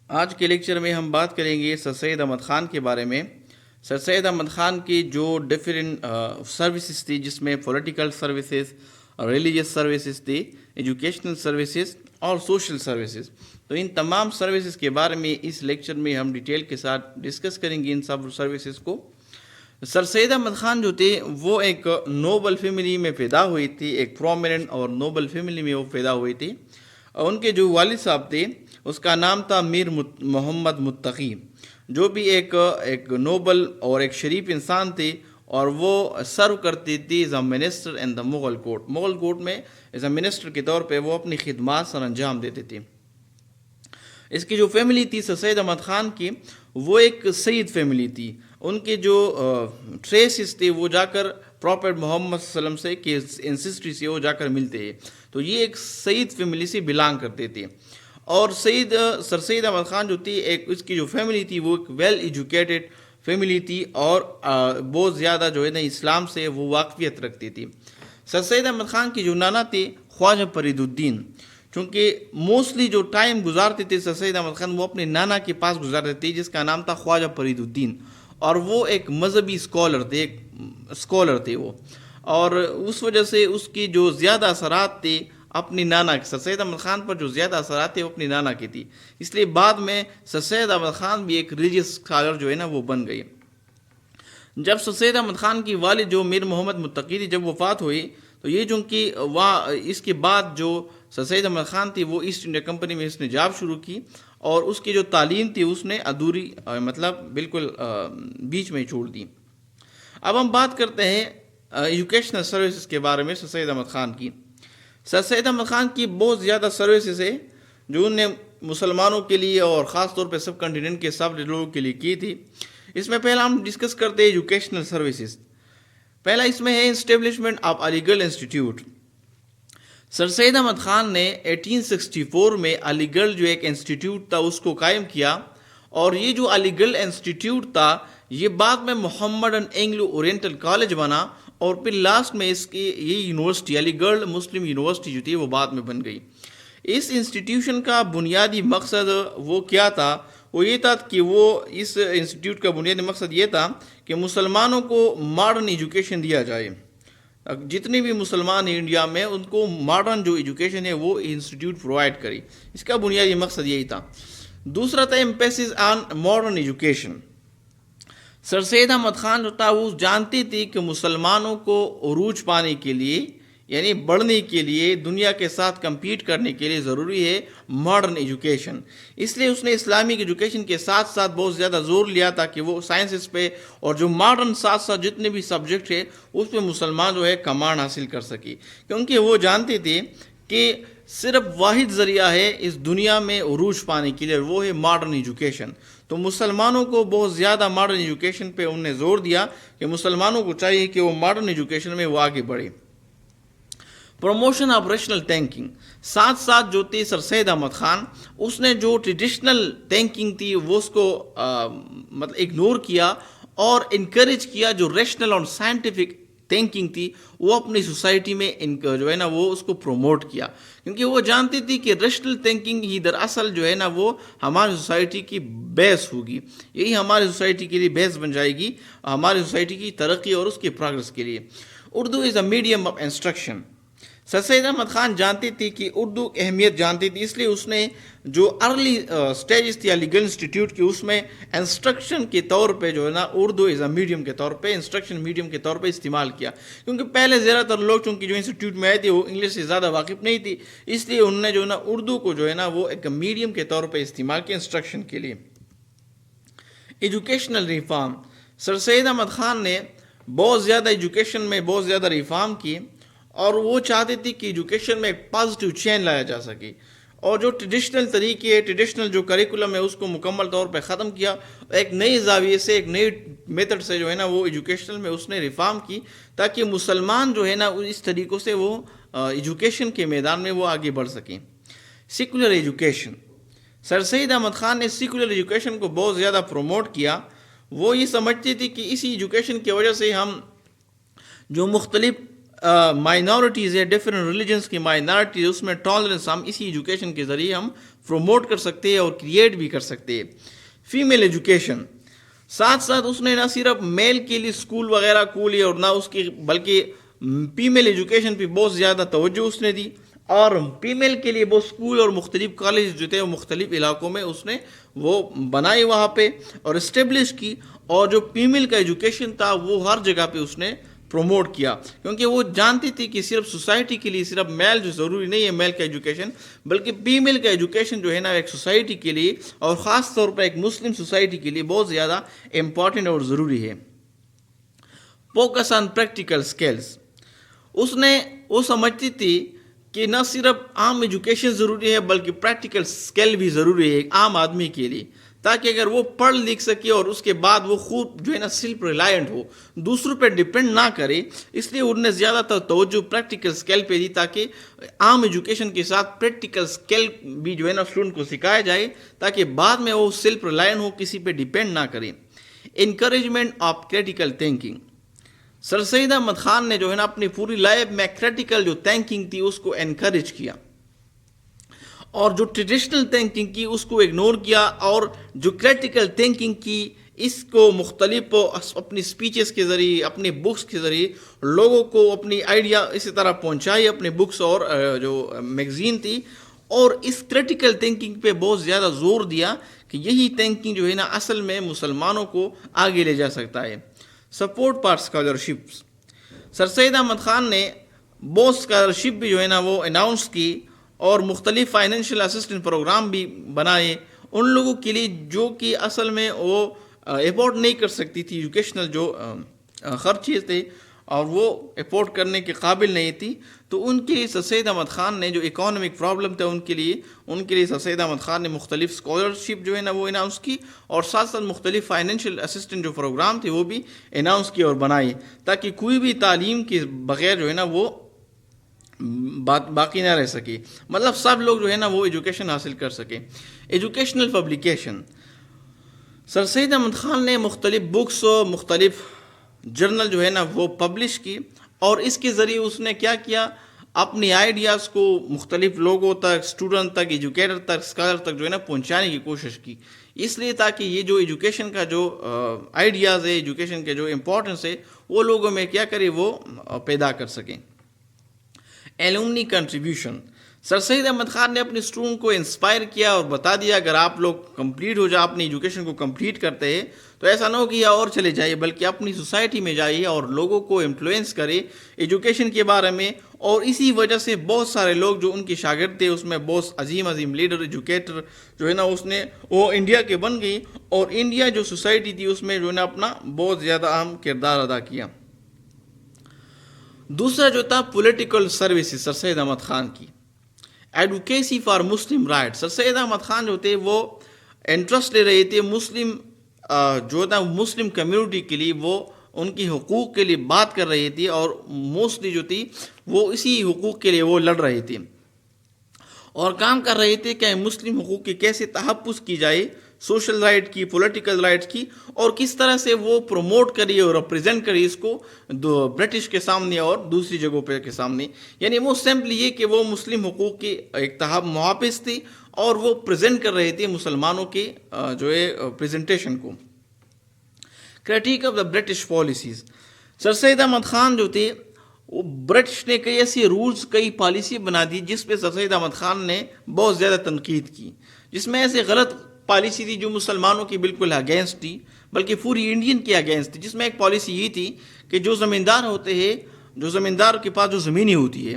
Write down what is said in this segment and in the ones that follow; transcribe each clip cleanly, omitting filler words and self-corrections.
آج کے لیکچر میں ہم بات کریں گے سر سید احمد خان کے بارے میں۔ سر سید احمد خان کی جو ڈفرینٹ سروسز تھی، جس میں پولیٹیکل سروسز، ریلیجیس سروسز تھی، ایجوکیشنل سروسز اور سوشل سروسز، تو ان تمام سروسز کے بارے میں اس لیکچر میں ہم ڈیٹیل کے ساتھ ڈسکس کریں گے ان سب سروسز کو۔ سر سید احمد خان جو تھے وہ ایک نوبل فیملی میں پیدا ہوئی تھی، ایک پرومیننٹ اور نوبل فیملی میں وہ پیدا ہوئی تھی۔ اور ان کے جو والد صاحب تھے اس کا نام تھا میر محمد متقی، جو بھی ایک نوبل اور ایک شریف انسان تھے، اور وہ سرو کرتی تھی as a minister in the Mughal court. Mughal court میں ایز اے منسٹر کے طور پہ وہ اپنی خدمات سر انجام دیتے تھے۔ اس کی جو فیملی تھی سر سید احمد خان کی، وہ ایک سید فیملی تھی۔ ان کے جو ٹریسز تھے وہ جا کر پروفیٹ محمد صلی اللہ علیہ وسلم سے کہ انسسٹری سے وہ جا کر ملتے ہیں، تو یہ ایک سید فیملی سے بلانگ کرتے تھے۔ اور سر سید احمد خان جو تھی، ایک اس کی جو فیملی تھی وہ ایک ویل ایجوکیٹڈ فیملی تھی، اور بہت زیادہ جو ہے نا اسلام سے وہ واقفیت رکھتی تھی۔ سر سید احمد خان کی جو نانا تھی خواجہ فرید الدین، چونکہ موسٹلی جو ٹائم گزارتے تھے سر سید احمد خان وہ اپنے نانا کے پاس گزارتے تھے، جس کا نام تھا خواجہ فرید الدین، اور وہ ایک مذہبی اسکالر تھے وہ، اور اس وجہ سے اس کی جو زیادہ اثرات تھے اپنی نانا کے، سر سید احمد خان پر جو زیادہ اثرات تھے وہ اپنی نانا کی تھی، اس لیے بعد میں سر سید احمد خان بھی ایک ریلیجیس اسکالر جو ہے نا وہ بن گئی۔ جب سر سید احمد خان کی والد جو میر محمد متقی تھی جب وفات ہوئی، تو یہ چونکہ اس کے بعد جو سر سید احمد خان تھی وہ ایسٹ انڈیا کمپنی میں اس نے جاب شروع کی، اور اس کی جو تعلیم تھی اس نے ادھوری مطلب بالکل بیچ میں چھوڑ دی۔ اب ہم بات کرتے ہیں ایجوکیشنل سروسز کے بارے میں سر سید احمد خان کی۔ سر سید احمد خان کی بہت زیادہ سروسز ہے جو انہوں نے مسلمانوں کے لیے اور خاص طور پہ سب کنٹیننٹ کے سب لوگوں کے لیے کی تھی۔ اس میں پہلا ہم ڈسکس کرتے ہیں ایجوکیشنل سروسز۔ پہلا اس میں ہے اسٹیبلشمنٹ آف علی گڑھ انسٹیٹیوٹ۔ سر سید احمد خان نے 1864 میں علی گڑھ جو ایک انسٹیٹیوٹ تھا اس کو قائم کیا، اور یہ جو علی گڑھ انسٹیٹیوٹ تھا یہ بعد میں محمڈن اینگلو اورینٹل کالج بنا، اور پھر لاسٹ میں اس کی یہ یونیورسٹی علی گڑھ مسلم یونیورسٹی جو تھی وہ بعد میں بن گئی۔ اس انسٹیٹیوشن کا بنیادی مقصد وہ کیا تھا؟ وہ یہ تھا کہ وہ اس انسٹیٹیوٹ کا بنیادی مقصد یہ تھا کہ مسلمانوں کو ماڈرن ایجوکیشن دیا جائے۔ جتنے بھی مسلمان ہیں انڈیا میں ان کو ماڈرن جو ایجوکیشن ہے وہ انسٹیٹیوٹ پرووائڈ کری، اس کا بنیادی مقصد یہی تھا۔ دوسرا تھا ایمپیسس آن ماڈرن ایجوکیشن۔ سر سید احمد خان جو تھا وہ جانتی تھی کہ مسلمانوں کو عروج پانے کے لیے، یعنی بڑھنے کے لیے، دنیا کے ساتھ کمپیٹ کرنے کے لیے ضروری ہے ماڈرن ایجوکیشن۔ اس لیے اس نے اسلامک ایجوکیشن کے ساتھ ساتھ بہت زیادہ زور لیا تھا کہ وہ سائنسز پہ اور جو ماڈرن ساتھ ساتھ جتنے بھی سبجیکٹ ہے اس پہ مسلمان جو ہے کمانڈ حاصل کر سکی، کیونکہ وہ جانتے تھے کہ صرف واحد ذریعہ ہے اس دنیا میں عروج پانے کے لیے، وہ ہے ماڈرن ایجوکیشن۔ تو مسلمانوں کو بہت زیادہ ماڈرن ایجوکیشن پہ انہوں نے زور دیا کہ مسلمانوں کو چاہیے کہ وہ ماڈرن ایجوکیشن میں وہ آگے بڑھے۔ پروموشن آف ریشنل تھنکنگ، ساتھ ساتھ جو تھی سر سید احمد خان اس نے جو ٹریڈیشنل تھنکنگ تھی وہ اس کو مطلب اگنور کیا، اور انکریج کیا جو ریشنل اور سائنٹیفک تھنکنگ تھی وہ اپنی سوسائٹی میں جو ہے نا وہ اس کو پروموٹ کیا، کیونکہ وہ جانتی تھی کہ ریشنل تھنکنگ ہی دراصل جو ہے نا وہ ہماری سوسائٹی کی بیس ہوگی، یہی ہماری سوسائٹی کے لیے بیس بن جائے گی ہماری سوسائٹی کی ترقی اور اس کی پروگرس کے لیے۔ اردو از اے میڈیم آف انسٹرکشن۔ سر سید احمد خان جانتی تھی کہ اردو کی اہمیت جانتی تھی، اس لیے اس نے جو ارلی سٹیجز تھی علی گڑھ انسٹیٹیوٹ کی اس میں انسٹرکشن کے طور پہ جو ہے نا اردو ایز اے میڈیم کے طور پہ، انسٹرکشن میڈیم کے طور پہ استعمال کیا، کیونکہ پہلے زیادہ تر لوگ چونکہ جو انسٹیٹیوٹ میں آئے تھے وہ انگلش سے زیادہ واقف نہیں تھی، اس لیے انہوں نے جو ہے نا اردو کو جو ہے نا وہ ایک میڈیم کے طور پہ استعمال کیا انسٹرکشن کے لیے۔ ایجوکیشنل ریفارم، سر سید احمد خان نے بہت زیادہ ایجوکیشن میں بہت زیادہ ریفارم کی، اور وہ چاہتے تھی کہ ایجوکیشن میں ایک پازیٹیو چینج لایا جا سکے، اور جو ٹریڈیشنل طریقے ٹریڈیشنل جو کریکولم ہے اس کو مکمل طور پہ ختم کیا، ایک نئی زاویے سے ایک نئی میتھڈ سے جو ہے نا وہ ایجوکیشنل میں اس نے ریفارم کی، تاکہ مسلمان جو ہے نا اس طریقوں سے وہ ایجوکیشن کے میدان میں وہ آگے بڑھ سکیں۔ سیکولر ایجوکیشن، سر سید احمد خان نے سیکولر ایجوکیشن کو بہت زیادہ پروموٹ کیا۔ وہ یہ سمجھتے تھے کہ اسی ایجوکیشن کی وجہ سے ہم جو مختلف مائنورٹیز ہے، ڈفرینٹ ریلیجنس کی مائنورٹیز، اس میں ٹالرنس ہم اسی ایجوکیشن کے ذریعے ہم پروموٹ کر سکتے ہیں اور کریٹ بھی کر سکتے ہیں. فیمیل ایجوکیشن، ساتھ ساتھ اس نے نہ صرف میل کے لیے اسکول وغیرہ کھولے اور نہ اس کی بلکہ فیمیل ایجوکیشن پہ بہت زیادہ توجہ اس نے دی، اور فیمیل کے لیے وہ اسکول اور مختلف کالج جو تھے وہ مختلف علاقوں میں اس نے وہ بنائے وہاں پہ اور اسٹیبلش کی، اور جو فیمیل کا ایجوکیشن تھا وہ ہر جگہ پہ اس نے پروموٹ کیا، کیونکہ وہ جانتی تھی کہ صرف سوسائٹی کے لیے صرف میل جو ضروری نہیں ہے میل کا ایجوکیشن، بلکہ فیمیل کا ایجوکیشن جو ہے نا ایک سوسائٹی کے لیے اور خاص طور پر ایک مسلم سوسائٹی کے لیے بہت زیادہ امپورٹنٹ اور ضروری ہے. فوکس آن پریکٹیکل اسکلز، اس نے وہ سمجھتی تھی کہ نہ صرف عام ایجوکیشن ضروری ہے بلکہ پریکٹیکل اسکل بھی ضروری ہے ایک عام آدمی کے لیے، تاکہ اگر وہ پڑھ لکھ سکے اور اس کے بعد وہ خود جو ہے نا سیلف ریلائنٹ ہو، دوسروں پہ ڈپینڈ نہ کرے. اس لیے انہوں نے زیادہ تر توجہ پریکٹیکل اسکل پہ دی، تاکہ عام ایجوکیشن کے ساتھ پریکٹیکل اسکل بھی جو ہے نا اسٹوڈنٹ کو سکھایا جائے تاکہ بعد میں وہ سیلف ریلائنٹ ہو، کسی پہ ڈپینڈ نہ کرے. انکریجمنٹ آف کریٹیکل تھنکنگ، سر سید احمد خان نے جو ہے نا اپنی پوری لائف میں کریٹیکل جو تھنکنگ تھی اس کو انکریج کیا، اور جو ٹریڈیشنل تھنکنگ کی اس کو اگنور کیا، اور جو کریٹیکل تھنکنگ کی اس کو مختلف اپنی سپیچز کے ذریعے اپنی بکس کے ذریعے لوگوں کو اپنی آئیڈیا اسی طرح پہنچائی اپنے بکس اور جو میگزین تھی، اور اس کریٹیکل تھنکنگ پہ بہت زیادہ زور دیا کہ یہی تھنکنگ جو ہے نا اصل میں مسلمانوں کو آگے لے جا سکتا ہے. سپورٹ فار اسکالرشپس، سر سید احمد خان نے بہت اسکالرشپ بھی جو ہے نا وہ اناؤنس کی اور مختلف فائنینشیل اسسٹنٹ پروگرام بھی بنائے ان لوگوں کے لیے جو کہ اصل میں وہ افورڈ نہیں کر سکتی تھی، ایجوکیشنل جو خرچے تھے اور وہ افورڈ کرنے کے قابل نہیں تھی. تو ان کے لیے سر سید احمد خان نے جو اکانومک پرابلم تھا ان کے لیے سر سید احمد خان نے مختلف اسکالرشپ جو ہے نا وہ اناؤنس کی، اور ساتھ ساتھ مختلف فائنینشیل اسسٹنٹ جو پروگرام تھے وہ بھی اناؤنس کیے اور بنائے، تاکہ کوئی بھی تعلیم کے بغیر جو ہے نا وہ باقی نہ رہ سکے، مطلب سب لوگ جو ہے نا وہ ایجوکیشن حاصل کر سکیں. ایجوکیشنل پبلیکیشن، سر سید احمد خان نے مختلف بکس اور مختلف جرنل جو ہے نا وہ پبلش کی، اور اس کے ذریعے اس نے کیا کیا، اپنی آئیڈیاز کو مختلف لوگوں تک، اسٹوڈنٹ تک، ایجوکیٹر تک، اسکالر تک جو ہے نا پہنچانے کی کوشش کی، اس لیے تاکہ یہ جو ایجوکیشن کا جو آئیڈیاز ہے، ایجوکیشن کے جو امپورٹنس ہے وہ لوگوں میں کیا کرے وہ پیدا کر سکیں. ایلومنی کنٹریبیوشن، سر سید احمد خان نے اپنے اسٹوڈنٹ کو انسپائر کیا اور بتا دیا اگر آپ لوگ کمپلیٹ ہو جائے اپنی ایجوکیشن کو کمپلیٹ کرتے ہیں تو ایسا نہ ہو کہ اور چلے جائیے، بلکہ اپنی سوسائٹی میں جائیے اور لوگوں کو انفلوئنس کرے ایجوکیشن کے بارے میں. اور اسی وجہ سے بہت سارے لوگ جو ان کے شاگرد تھے اس میں بہت عظیم لیڈر ایجوکیٹر جو ہے نا اس نے وہ انڈیا کے بن گئی، اور انڈیا جو سوسائٹی تھی اس میں جو ہے نا اپنا بہت زیادہ اہم کردار ادا کیا. دوسرا جو تھا پولیٹیکل سروسز سر سید احمد خان کی، ایڈوکیسی فار مسلم رائٹ. سر سید احمد خان جو تھے وہ انٹرسٹ لے رہے تھے مسلم جو تھا مسلم کمیونٹی کے لیے، وہ ان کی حقوق کے لیے بات کر رہی تھی، اور موسٹلی جو تھی وہ اسی حقوق کے لیے وہ لڑ رہے تھے اور کام کر رہے تھے کہ مسلم حقوق کی کیسے تحفظ کی جائے، سوشل رائٹ کی، پولیٹیکل رائٹ کی، اور کس طرح سے وہ پروموٹ کری اور ریپرزینٹ کری اس کو برٹش کے سامنے اور دوسری جگہوں پہ کے سامنے. یعنی وہ سمپلی یہ کہ وہ مسلم حقوق کے ایک محافظ تھی اور وہ پریزنٹ کر رہے تھے مسلمانوں کے جو ہے پریزنٹیشن کو. Critique of the British policies, sir Syed Ahmad Khan جو تھے وہ برٹش نے کئی ایسی رولز، کئی پالیسی بنا دی جس پہ سر سید احمد خان نے بہت زیادہ تنقید کی، جس میں ایسے غلط پالیسی تھی جو مسلمانوں کی بالکل اگینسٹ تھی، بلکہ پوری انڈین کی اگینسٹ تھی. جس میں ایک پالیسی یہ تھی کہ جو زمیندار ہوتے ہیں، جو زمیندار کے پاس جو زمینیں ہوتی ہے،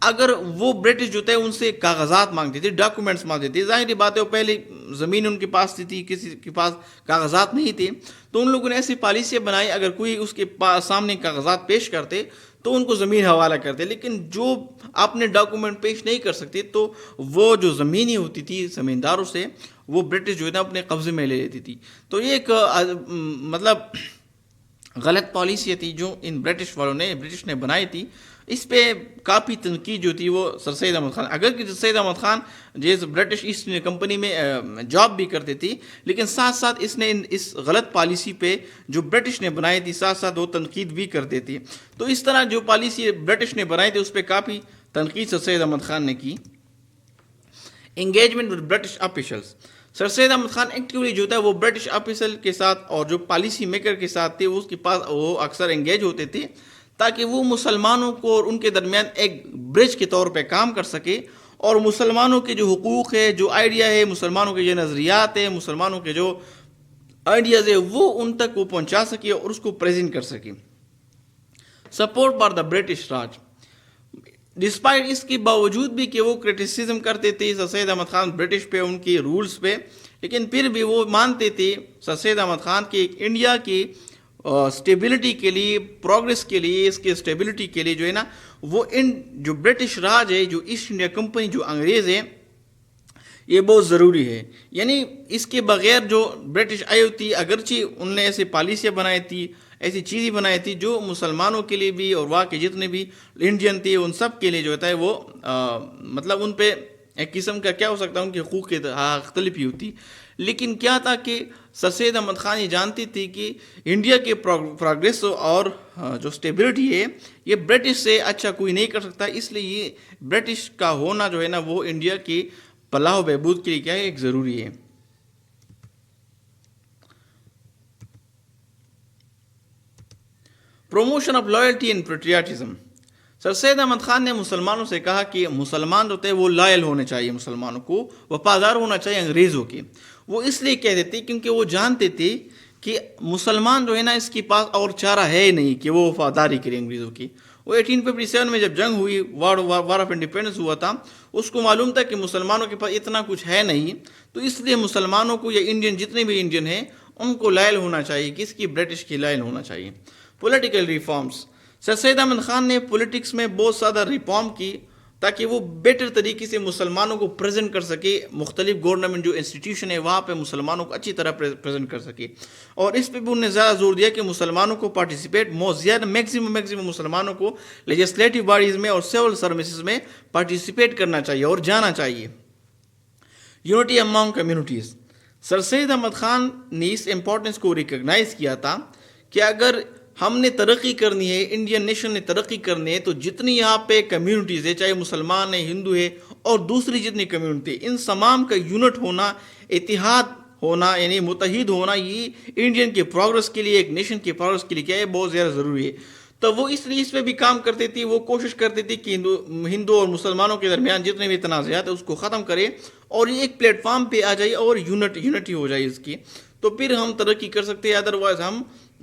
اگر وہ برٹش جو تھے ان سے کاغذات مانگتے تھے، ڈاکومنٹس مانگتے تھے، ظاہری بات ہے وہ پہلے زمین ان کے پاس تھی، کسی کے پاس کاغذات نہیں تھے، تو ان لوگوں نے ایسی پالیسیاں بنائی اگر کوئی اس کے سامنے کاغذات پیش کرتے تو ان کو زمین حوالہ کرتے، لیکن جو اپنے ڈاکومنٹ پیش نہیں کر سکتے تو وہ جو زمینیں ہوتی تھی زمینداروں سے وہ برٹش جو ہے نا اپنے قبضے میں لے لیتی تھی. تو یہ ایک مطلب غلط پالیسی تھی جو ان برٹش نے بنائی تھی. اس پہ کافی تنقید جو تھی وہ سر سید احمد خان، اگر کہ سر سید احمد خان جیسے برٹش ایسٹ انڈیا کمپنی میں جاب بھی کرتے تھی، لیکن ساتھ ساتھ اس نے اس غلط پالیسی پہ جو برٹش نے بنائی تھی ساتھ ساتھ وہ تنقید بھی کرتے تھے. تو اس طرح جو پالیسی برٹش نے بنائی تھی اس پہ کافی تنقید سر سید احمد خان نے کی. Engagement with British officials. Sir Syed Ahmad Khan actually جو تھا وہ برٹش آفیسر کے ساتھ اور جو پالیسی میکر کے ساتھ تھے اس کے پاس وہ اکثر انگیج ہوتے تھے تاکہ وہ مسلمانوں کو اور ان کے درمیان ایک برج کے طور پہ کام کر سکے اور مسلمانوں کے جو حقوق ہے، جو آئیڈیا ہے، مسلمانوں کے جو نظریات ہیں، مسلمانوں کے جو آئیڈیاز ہے وہ ان تک وہ پہنچا سکے اور اس کو پریزنٹ کر سکے. Support for the British Raj. Despite اس کے باوجود بھی کہ وہ کرٹیسزم کرتے تھے سر سید احمد خان برٹش پہ، ان کی رولز پہ، لیکن پھر بھی وہ مانتے تھے سر سید احمد خان کہ انڈیا کی اسٹیبلٹی کے لیے، پروگریس کے لیے، اس کے اسٹیبلٹی کے لیے جو ہے نا وہ ان جو برٹش راج ہے، جو ایسٹ انڈیا کمپنی، جو انگریز ہے، یہ بہت ضروری ہے. یعنی اس کے بغیر جو برٹش آئی ہوتی، اگرچہ ان نے ایسے پالیسیاں بنائی تھی، ایسی چیزیں بنائی تھی جو مسلمانوں کے لیے بھی اور وہاں کے جتنے بھی انڈین تھے ان سب کے لیے جو ہوتا ہے وہ مطلب ان پہ ایک قسم کا کیا ہو سکتا ہے، ان کے حقوق کی مختلف ہی ہوتی. لیکن کیا تھا کہ سر سید احمد خان یہ جانتی تھی کہ انڈیا کے پروگریس اور جو اسٹیبلٹی ہے یہ برٹش سے اچھا کوئی نہیں کر سکتا، اس لیے یہ برٹش کا ہونا جو ہے نا وہ انڈیا کی فلاح و بہبود کے لیے کیا ہے، ایک ضروری ہے. Promotion of loyalty and patriotism. Sir Syed Ahmad Khan نے مسلمانوں سے کہا کہ مسلمان جو تھے وہ لائل ہونے چاہیے، مسلمانوں کو وفادار ہونا چاہیے انگریزوں کے. وہ اس لیے کہتے تھے کیونکہ وہ جانتے تھے کہ مسلمان جو ہے نا اس کے پاس اور چارہ ہے ہی نہیں کہ وہ وفاداری کرے انگریزوں کی. وہ 1857 میں جب جنگ ہوئی، وار آف انڈیپینڈنس ہوا تھا، اس کو معلوم تھا کہ مسلمانوں کے پاس اتنا کچھ ہے نہیں، تو اس لیے مسلمانوں کو یا انڈین جتنے بھی انڈین ہیں ان کو لائل ہونا چاہیے، کس کی؟ برٹش کی لائل ہونا چاہیے. Political reforms. Sir Syed Ahmad Khan نے پولیٹکس میں بہت زیادہ ریفارم کی تاکہ وہ بیٹر طریقے سے مسلمانوں کو پریزنٹ کر سکے، مختلف گورنمنٹ جو انسٹیٹیوشن ہے وہاں پہ مسلمانوں کو اچھی طرح پریزنٹ کر سکے. اور اس پہ بھی انہوں نے زیادہ زور دیا کہ مسلمانوں کو پارٹیسپیٹ زیادہ میکسیمم مسلمانوں کو لیجسلیٹو باڈیز میں اور سول سروسز میں پارٹیسپیٹ کرنا چاہیے اور جانا چاہیے. Unity among communities. Sir Syed Ahmad Khan نے اس امپورٹنس کو ریکگنائز کیا تھا کہ اگر ہم نے ترقی کرنی ہے، انڈین نیشن نے ترقی کرنی ہے، تو جتنی یہاں پہ کمیونٹیز ہے، چاہے مسلمان ہیں، ہندو ہے اور دوسری جتنی کمیونٹی، ان تمام کا یونٹ ہونا، اتحاد ہونا، یعنی متحد ہونا، یہ انڈین کے پروگرس کے لیے، ایک نیشن کے پروگرس کے لیے کیا ہے، بہت زیادہ ضروری ہے. تو وہ اس لیے اس پہ بھی کام کرتے تھے، وہ کوشش کرتے تھے کہ ہندو اور مسلمانوں کے درمیان جتنے بھی تنازعات ہیں اس کو ختم کرے اور یہ ایک پلیٹ فارم پہ آ جائے اور یونٹی ہو جائے اس کی، تو پھر ہم ترقی کر سکتے ہیں، ادروائز ہم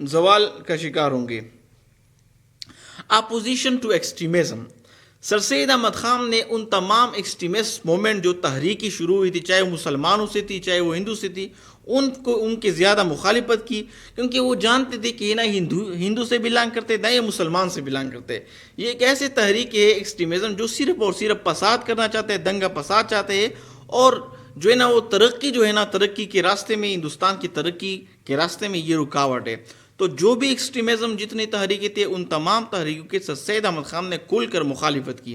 زوال کا شکار ہوں گے. Opposition to extremism. Sir Syed Ahmad Khan نے ان تمام ایکسٹریمسٹ موومنٹ جو تحریکی شروع ہوئی تھی، چاہے وہ مسلمانوں سے تھی چاہے وہ ہندو سے تھی، ان کی زیادہ مخالفت کی، کیونکہ وہ جانتے تھے کہ یہ نہ ہندو سے بلانگ کرتے، نہ یہ مسلمان سے بلانگ کرتے. یہ ایک ایسے تحریک ہے ایکسٹریمزم جو صرف اور صرف فساد کرنا چاہتے ہیں، دنگا فساد چاہتے ہیں، اور جو ہے نا وہ ترقی جو ہے نا، ترقی کے راستے میں، ہندوستان کی ترقی کے راستے میں یہ رکاوٹ ہے. تو جو بھی ایکسٹریمزم جتنی تحریکیں تھے ان تمام تحریکوں کے سر سید احمد خان نے کھل کر مخالفت کی.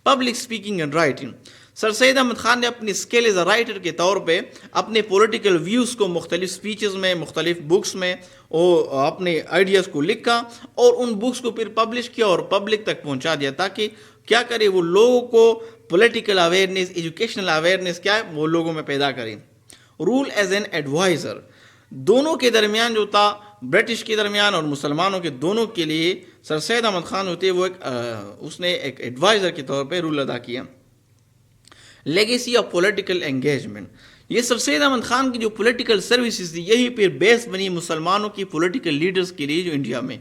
Public speaking and writing. Sir Syed Ahmad Khan نے اپنی اسکل ایز اے رائٹر کے طور پہ اپنے پولیٹیکل ویوز کو مختلف اسپیچز میں، مختلف بکس میں اور اپنے آئیڈیاز کو لکھا اور ان بکس کو پھر پبلش کیا اور پبلک تک پہنچا دیا، تاکہ کیا کرے وہ لوگوں کو پولیٹیکل اویئرنیس، ایجوکیشنل اویئرنیس کیا ہے وہ لوگوں میں پیدا کریں. Role as an advisor. دونوں کے درمیان جو تھا، برٹش کے درمیان اور مسلمانوں کے دونوں کے لیے سر سید احمد خان ہوتے وہ اس نے ایک ایڈوائزر کے طور پہ رول ادا کیا. Legacy of political engagement. یہ سر سید احمد خان کی جو پولیٹیکل سروسز تھی یہی پھر بیس بنی مسلمانوں کی پولیٹیکل لیڈرز کے لیے جو انڈیا میں،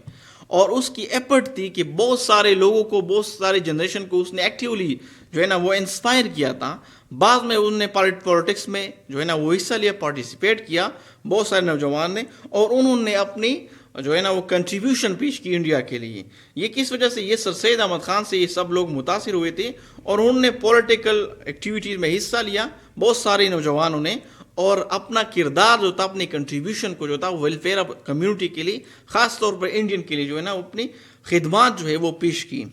اور اس کی ایفرٹ تھی کہ بہت سارے لوگوں کو، بہت سارے جنریشن کو اس نے ایکٹیولی جو ہے نا وہ انسپائر کیا تھا. بعد میں انہوں نے پولیٹکس میں جو ہے نا وہ حصہ لیا، پارٹیسپیٹ کیا بہت سارے نوجوان نے، اور انہوں نے اپنی جو ہے نا وہ کنٹریبیوشن پیش کی انڈیا کے لیے. یہ کس وجہ سے؟ یہ سر سید احمد خان سے یہ سب لوگ متاثر ہوئے تھے اور انہوں نے پولیٹیکل ایکٹیویٹیز میں حصہ لیا، بہت سارے نوجوانوں نے، اور اپنا کردار جو تھا، اپنی کنٹریبیوشن کو جو تھا ویلفیئر آف کمیونٹی کے لیے، خاص طور پر انڈین کے لیے جو ہے نا اپنی خدمات جو ہے وہ پیش کی.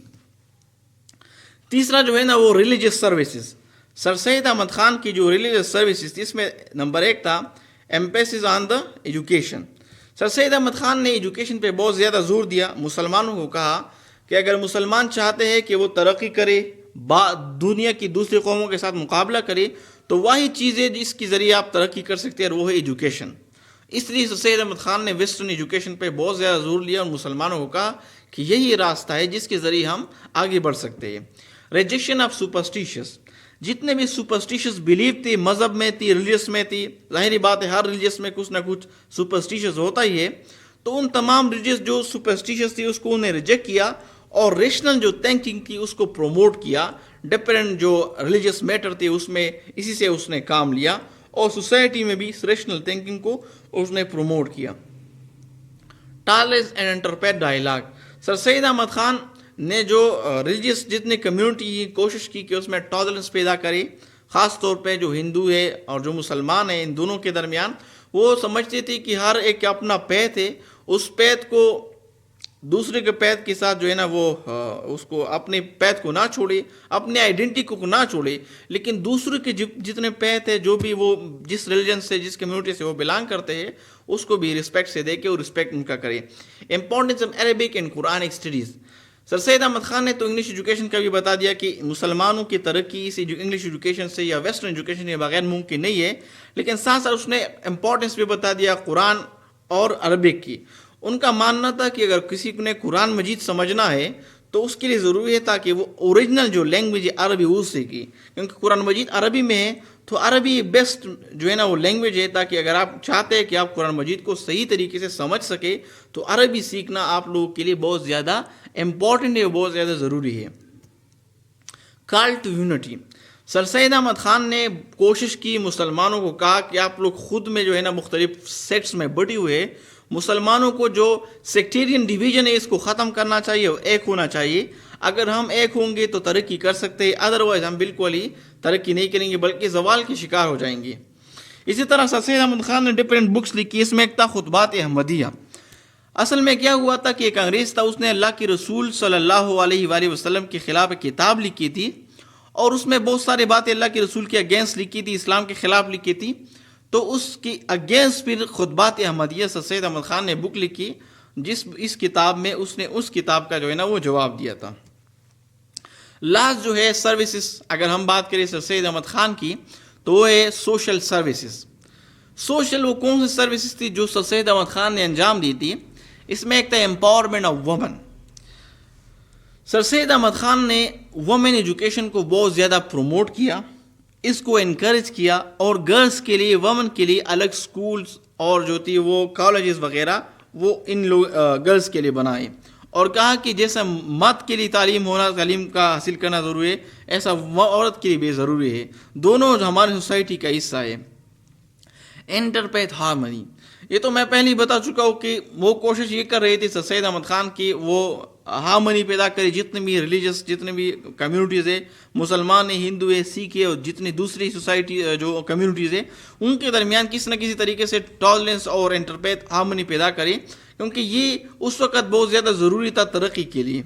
تیسرا جو ہے نا وہ ریلیجیس سروسز. سر سید احمد خان کی جو ریلیجیس سروسز تھی اس میں نمبر 1 تھا ایمپیسز آن دا ایجوکیشن. سر سید احمد خان نے ایجوکیشن پہ بہت زیادہ زور دیا. مسلمانوں کو کہا کہ اگر مسلمان چاہتے ہیں کہ وہ ترقی کرے، دنیا کی دوسری قوموں کے ساتھ مقابلہ کرے، تو وہی چیزیں جس کے ذریعے آپ ترقی کر سکتے ہیں، اور وہ ہے ایجوکیشن. اس لیے سید احمد خان نے ویسٹرن ایجوکیشن پہ بہت زیادہ زور لیا اور مسلمانوں کو کہا کہ یہی راستہ ہے جس کے ذریعے ہم آگے بڑھ سکتے ہیں. ریجیکشن آف سپرسٹیشس، جتنے بھی سپرسٹیشس بلیف تھی، مذہب میں تھی، ریلیجس میں تھی، ظاہری بات ہے ہر ریلیجس میں کچھ نہ کچھ سپرسٹیشس ہوتا ہی ہے، تو ان تمام ریلیجس جو سپرسٹیشس تھی اس کو انہیں ریجیکٹ کیا اور ریشنل جو تھنکنگ تھی اس کو پروموٹ کیا. ڈفرینٹ جو ریلیجس میٹر تھی اس میں اسی سے اس نے کام لیا، اور سوسائٹی میں بھی اس ریشنل تھنکنگ کو اس نے پروموٹ کیا. ٹالرنس اینڈ انٹرپیٹ ڈائیلاگ، سر سید احمد خان نے جو ریلیجس جتنی کمیونٹی کی کوشش کی کہ اس میں ٹالرنس پیدا کرے، خاص طور پہ جو ہندو ہے اور جو مسلمان ہیں ان دونوں کے درمیان، وہ سمجھتے تھے کہ ہر ایک اپنا پیت ہے، اس پیت کو دوسرے کے پیت کے ساتھ جو ہے نا وہ اس کو اپنے پیت کو نہ چھوڑے، اپنے آئیڈینٹی کو نہ چھوڑے، لیکن دوسرے کے جتنے پیت ہے، جو بھی وہ جس ریلیجن سے جس کمیونٹی سے وہ بلانگ کرتے ہیں، اس کو بھی رسپیکٹ سے دے کے اور رسپیکٹ ان کا کرے. Importance of Arabic and Quranic studies, sir Syed Ahmad Khan نے تو انگلش ایجوکیشن کا بھی بتا دیا کہ مسلمانوں کی ترقی اس انگلش ایجوکیشن سے یا ویسٹرن ایجوکیشن کے بغیر ممکن نہیں ہے، لیکن ساتھ ساتھ اس نے امپورٹنس بھی بتا دیا قرآن اور عربک کی. ان کا ماننا تھا کہ اگر کسی نے قرآن مجید سمجھنا ہے تو اس کے لیے ضروری ہے تاکہ وہ اوریجنل جو لینگویج ہے عربی اس سے کی، کیونکہ قرآن مجید عربی میں ہے، تو عربی بیسٹ جو ہے نا وہ لینگویج ہے. تاکہ اگر آپ چاہتے ہیں کہ آپ قرآن مجید کو صحیح طریقے سے سمجھ سکے تو عربی سیکھنا آپ لوگوں کے لیے بہت زیادہ امپورٹنٹ ہے، بہت زیادہ ضروری ہے. کال ٹو یونٹی، سر سید احمد خان نے کوشش کی، مسلمانوں کو کہا کہ آپ لوگ خود میں جو ہے نا مختلف سیکٹس میں بٹے ہوئے، مسلمانوں کو جو سیکٹیرین ڈویژن ہے اس کو ختم کرنا چاہیے اور ایک ہونا چاہیے. اگر ہم ایک ہوں گے تو ترقی کر سکتے ہیں، ادروائز ہم بالکل ہی ترقی نہیں کریں گے بلکہ زوال کے شکار ہو جائیں گے. اسی طرح سر سید احمد خان نے ڈفرینٹ بکس لکھی، اس میں ایک تھا خطبات احمدیہ. اصل میں کیا ہوا تھا کہ ایک انگریز تھا، اس نے اللہ کے رسول صلی اللہ علیہ وآلہ وسلم کے خلاف ایک کتاب لکھی تھی، اور اس میں بہت ساری باتیں اللہ کے رسول کے اگینسٹ لکھی تھی، اسلام کے خلاف لکھی تھی. تو اس کی اگینسٹ پھر خطبات احمدیہ سر سید احمد خان نے بک لکھی، جس اس کتاب میں اس نے اس کتاب کا جو ہے نا وہ جواب دیا تھا. لاسٹ جو ہے سروسز، اگر ہم بات کریں سر سید احمد خان کی تو وہ ہے سوشل سروسز. سوشل وہ کون سی سروسز تھی جو سر سید احمد خان نے انجام دی تھی؟ اس میں ایک تھا امپاورمنٹ آف وومن. سر سید احمد خان نے وومن ایجوکیشن کو بہت زیادہ پروموٹ کیا، اس کو انکریج کیا، اور گرلز کے لیے وومن کے لیے الگ سکولز اور جو تھی وہ کالجز وغیرہ وہ ان گرلز کے لیے بنائے، اور کہا کہ جیسا مرد کے لیے تعلیم کا حاصل کرنا ضروری ہے، ایسا عورت کے لیے بھی ضروری ہے. دونوں ہماری سوسائٹی کا حصہ ہے. انٹرپیتھ ہارمنی، یہ تو میں پہلے ہی بتا چکا ہوں کہ وہ کوشش یہ کر رہی تھی سر سید احمد خان کی وہ ہارمنی پیدا کرے. جتنے بھی ریلیجس جتنے بھی کمیونٹیز ہے، مسلمان ہے، ہندو ہے، سکھ ہے، اور جتنی دوسری سوسائٹی جو کمیونٹیز ہے، ان کے درمیان کسی نہ کسی طریقے سے ٹالرنس اور انٹرپیتھ ہارمنی پیدا کرے، کیونکہ یہ اس وقت بہت زیادہ ضروری تھا ترقی کے لیے.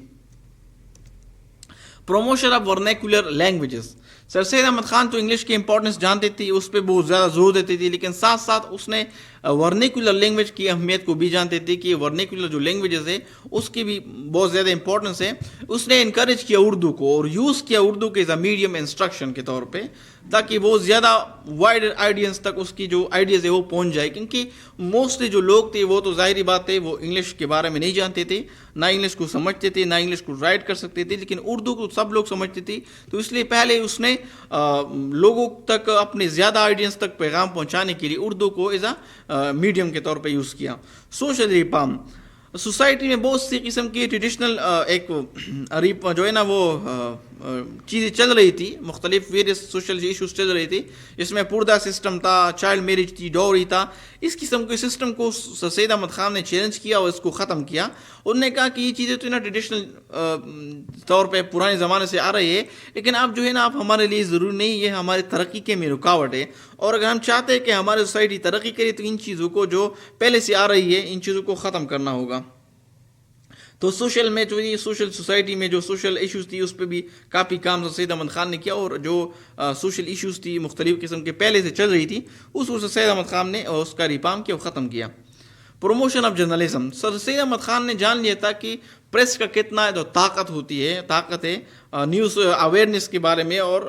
پروموشن آف ورنیکولر لینگویجز، سر سید احمد خان تو انگلش کی امپورٹنس جانتے تھی، اس پہ بہت زیادہ زور دیتی تھی، لیکن ساتھ ساتھ اس نے ورنیکولر لینگویج کی اہمیت کو بھی جانتے تھے کہ ورنیکولر جو لینگویجز ہے اس کی بھی بہت زیادہ امپورٹنس ہے. اس نے انکریج کیا اردو کو، اور یوز کیا اردو کے ایز اے میڈیم انسٹرکشن کے طور پہ، تاکہ وہ زیادہ وائڈ آئیڈینس تک اس کی جو آئیڈیاز ہے وہ پہنچ جائے. کیونکہ موسٹلی جو لوگ تھے وہ تو ظاہری بات ہے وہ انگلش کے بارے میں نہیں جانتے تھے، نہ انگلش کو سمجھتے تھے، نہ انگلش کو رائٹ کر سکتے تھے، لیکن اردو کو سب لوگ سمجھتے تھے. تو اس لیے پہلے اس نے لوگوں تک اپنے زیادہ آئیڈینس تک پیغام پہنچانے کے لیے اردو کو ایز اے میڈیم کے طور پہ یوز کیا. سوشل ریفارم، سوسائٹی میں بہت سی قسم کی ٹریڈیشنل ایک جو ہے نا وہ چیزیں چل رہی تھی، مختلف ویریس سوشل ایشوز چل رہی تھی، جس میں پردہ سسٹم تھا، چائلڈ میرج تھی، ڈوری تھا. اس قسم کے سسٹم کو سر سید احمد خان نے چیلنج کیا اور اس کو ختم کیا. انہوں نے کہا کہ یہ چیزیں تو نا ٹریڈیشنل طور پہ پرانے زمانے سے آ رہی ہے، لیکن اب جو ہے نا آپ ہمارے لیے ضروری نہیں، یہ ہماری ترقی کے میں رکاوٹ ہے، اور اگر ہم چاہتے ہیں کہ ہماری سوسائٹی ترقی کرے تو ان چیزوں کو جو پہلے سے آ رہی ہے ان چیزوں کو ختم کرنا ہوگا. تو سوشل میں جو یہ سوشل سوسائٹی میں جو سوشل ایشوز تھی اس پہ بھی کافی کام سر سید احمد خان نے کیا، اور جو سوشل ایشوز تھی مختلف قسم کے پہلے سے چل رہی تھی اس کو سر سید احمد خان نے اس کا ریفارم کیا اور ختم کیا. Promotion of journalism. Sir Syed Ahmad Khan نے جان لیا تھا کہ پریس کا کتنا جو طاقت ہے نیوز اویئرنیس کے بارے میں اور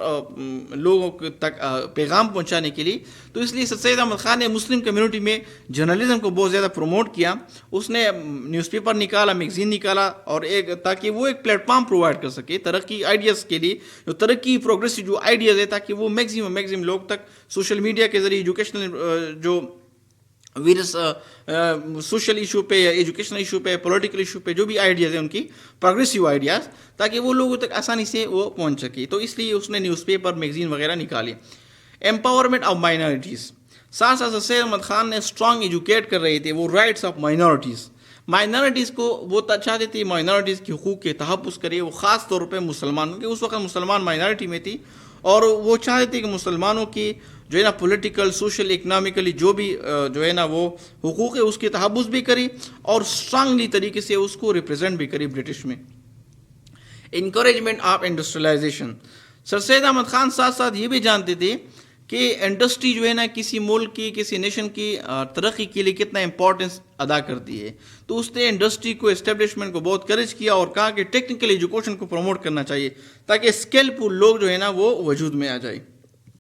لوگوں تک پیغام پہنچانے کے لیے. تو اس لیے سر سید احمد خان نے مسلم کمیونٹی میں جرنلزم کو بہت زیادہ پروموٹ کیا. اس نے نیوز پیپر نکالا, میگزین نکالا, اور تاکہ وہ ایک پلیٹ فارم پرووائڈ کر سکے ترقی آئیڈیاز کے لیے, جو ترقی پروگریسو جو آئیڈیاز ہے, تاکہ وہ میگزیمم لوگ تک سوشل میڈیا کے ذریعے ایجوکیشنل جو ویریس سوشل ایشو پہ یا ایجوکیشنل ایشو پہ, پولیٹیکل ایشو پہ جو بھی آئیڈیاز ہیں ان کی پروگریسو آئیڈیاز, تاکہ وہ لوگوں تک آسانی سے وہ پہنچ سکے. تو اس لیے اس نے نیوز پیپر, میگزین وغیرہ نکالی. امپاورمنٹ آف مائنارٹیز, ساتھ ساتھ سید احمد خان نے اسٹرانگ ایجوکیٹ کر رہے تھے وہ رائٹس آف مائنارٹیز کو وہ چاہتے تھے مائنارٹیز کے حقوق کے تحفظ کرے, وہ خاص طور پہ مسلمان, کیونکہ اس وقت مسلمان مائنارٹی میں تھی, اور وہ چاہتے تھے کہ مسلمانوں کی جو ہے نا پولیٹیکل, سوشل, اکنامکلی جو بھی جو ہے نا وہ حقوق ہے اس کے تحفظ بھی کرے, اور اسٹرانگلی طریقے سے اس کو ریپرزینٹ بھی کرے برٹش میں. انکریجمنٹ آف انڈسٹریلائزیشن, سر سید احمد خان ساتھ ساتھ یہ بھی جانتے تھے کہ انڈسٹری جو ہے نا کسی ملک کی, کسی نیشن کی ترقی کے لیے کتنا امپورٹنس ادا کرتی ہے. تو اس نے انڈسٹری کو, اسٹیبلشمنٹ کو بہت کریج کیا, اور کہا کہ ٹیکنیکل ایجوکیشن کو پروموٹ کرنا چاہیے تاکہ اسکلفل لوگ جو ہے نا وہ وجود میں آ جائے.